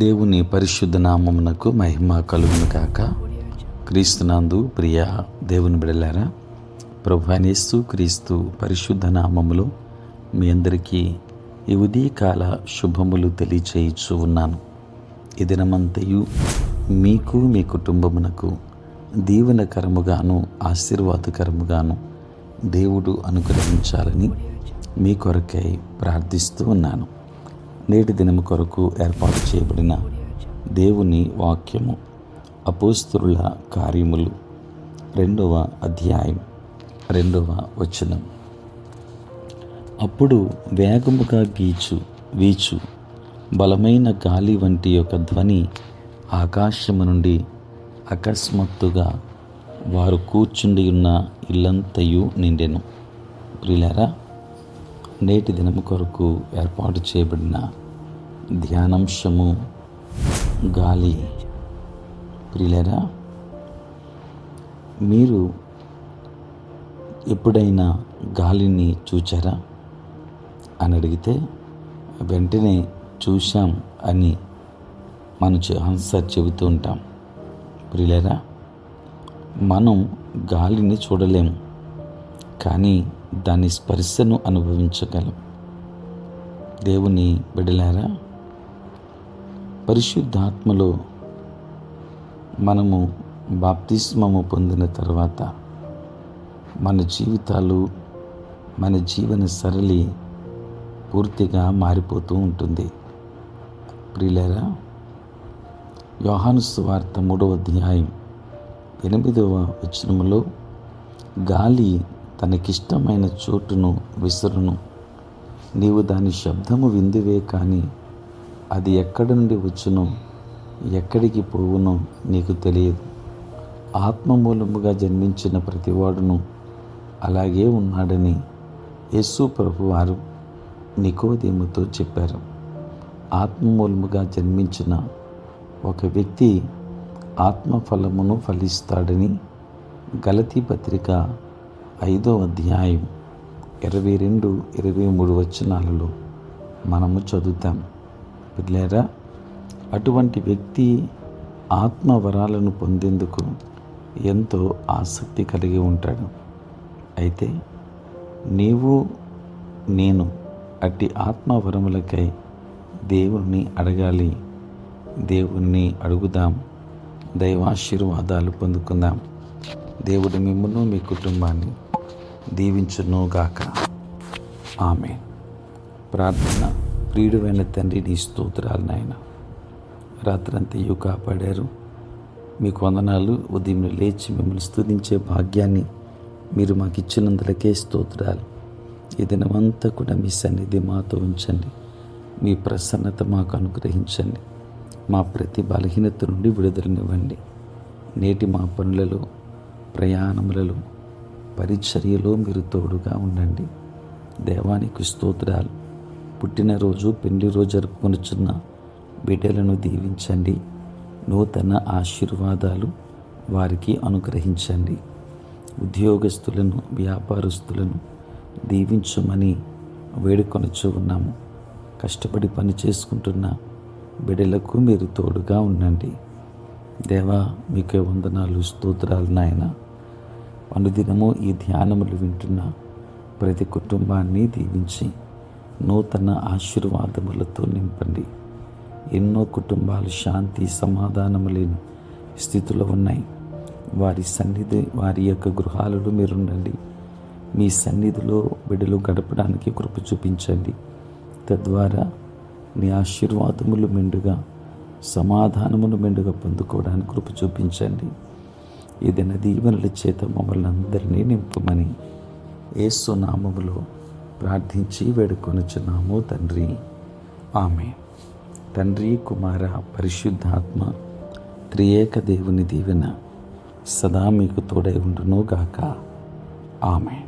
దేవుని పరిశుద్ధ నామమునకు మహిమ కలుగును గాక. క్రీస్తునందు ప్రియ దేవుని బిడ్డలారా, ప్రభువైన యేసు క్రీస్తు పరిశుద్ధ నామములో మీ అందరికీ ఈ ఉదయకాల శుభములు తెలియచేయుచు ఉన్నాను. ఈ దినమంతయు మీకు మీ కుటుంబమునకు దీవెనకరముగాను ఆశీర్వాదకరముగాను దేవుడు అనుగ్రహించాలని మీ కొరకై ప్రార్థిస్తూ ఉన్నాను. నేటి దినము కొరకు ఏర్పాటు చేయబడిన దేవుని వాక్యము అపోస్తలుల కార్యములు 2వ అధ్యాయం 2వ వచనం. అప్పుడు వేగముగా వీచు బలమైన గాలి వంటి ఒక ధ్వని ఆకాశము నుండి అకస్మాత్తుగా వారు కూర్చుండి ఉన్న ఇల్లంతయు నిండెను. ప్రియులారా, నేటి దినము కొరకు ఏర్పాటు చేయబడిన ధ్యానాంశము గాలి. ప్రియులారా, మీరు ఎప్పుడైనా గాలిని చూచారా అని అడిగితే వెంటనే చూశాం అని మనం ఆన్సర్ చెబుతూ ఉంటాం. ప్రియులారా, మనం గాలిని చూడలేము, కానీ దాని స్పర్శను అనుభవించగలం. దేవుని బిడ్డలారా, పరిశుద్ధాత్మలో మనము బాప్తిస్మము పొందిన తర్వాత మన జీవితాలు, మన జీవన సరళి పూర్తిగా మారిపోతూ ఉంటుంది. ప్రియులారా, యోహాను సువార్త 3వ అధ్యాయం 8వ వచనములో గాలి తనకిష్టమైన చోటును విసురును, నీవు దాని శబ్దము విందువే కానీ అది ఎక్కడి నుండి వచ్చునో ఎక్కడికి పోవునో నీకు తెలియదు. ఆత్మ మూలముగా జన్మించిన ప్రతివాడును అలాగే ఉన్నాడని యేసు ప్రభువారు నికోదేముతో చెప్పారు. ఆత్మ మూలముగా జన్మించిన ఒక వ్యక్తి ఆత్మఫలమును ఫలిస్తాడని గలతీ పత్రిక 5వ అధ్యాయం 22, 23 వచనాలలో మనము చదువుతాం. పిల్లారా, అటువంటి వ్యక్తి ఆత్మవరాలను పొందేందుకు ఎంతో ఆసక్తి కలిగి ఉంటాడు. అయితే నీవు నేను అట్టి ఆత్మవరములకై దేవుణ్ణి అడగాలి. దేవుణ్ణి అడుగుదాం, దైవాశీర్వాదాలు పొందుకుందాం. దేవుడు మిమ్మును మీ కుటుంబాన్ని దీవించును గాక. ఆమేన్. ప్రార్థన. ప్రియుడైన తండ్రి, నీ స్తోత్రాలు నాయన. రాత్రంతయు కాపాడారు, మీకు వందనాలు. ఉదయం లేచి మిమ్మల్ని స్తుతించే భాగ్యాన్ని మీరు మాకు ఇచ్చినందులకే స్తోత్రాలు. ఈ దినమంతా కూడా మీ సన్నిధి మాతో ఉంచండి, మీ ప్రసన్నత మాకు అనుగ్రహించండి. మా ప్రతి బలహీనత నుండి విడుదలనివ్వండి. నేటి మా పనులలో, ప్రయాణములలో, పరిచర్యలో మీరు తోడుగా ఉండండి. దేవానికి స్తోత్రాలు. పుట్టినరోజు, పెళ్లి రోజు జరుపుకొనుచున్న బిడ్డలను దీవించండి. నూతన ఆశీర్వాదాలు వారికి అనుగ్రహించండి. ఉద్యోగస్తులను, వ్యాపారస్తులను దీవించమని వేడుకొనుచు ఉన్నాము. కష్టపడి పని చేసుకుంటున్న బిడ్డలకు మీరు తోడుగా ఉండండి. దేవా, మీకే వందనాలు, స్తోత్రాలు నాయన. అనుదినము ఈ ధ్యానములు వింటున్న ప్రతి కుటుంబాన్ని దీవించి నూతన ఆశీర్వాదములతో నింపండి. ఎన్నో కుటుంబాలు శాంతి సమాధానము లేని స్థితిలో ఉన్నాయి. వారి యొక్క గృహాలలో మీరుండండి. మీ సన్నిధిలో బిడ్డలు గడపడానికి కృప చూపించండి. తద్వారా నీ ఆశీర్వాదములు మెండుగా, సమాధానమును మెండుగా పొందుకోవడానికి కృప చూపించండి. ఏదైనా దీవెనల చేత మమ్మల్ని అందరినీ నింపమని యేసు నామములో ప్రార్థించి వేడుకొనుచున్నాము తండ్రి. ఆమేన్. తండ్రి, కుమార, పరిశుద్ధాత్మ త్రియేక దేవుని దీవెన సదా మీకు తోడై ఉండును గాక. ఆమేన్.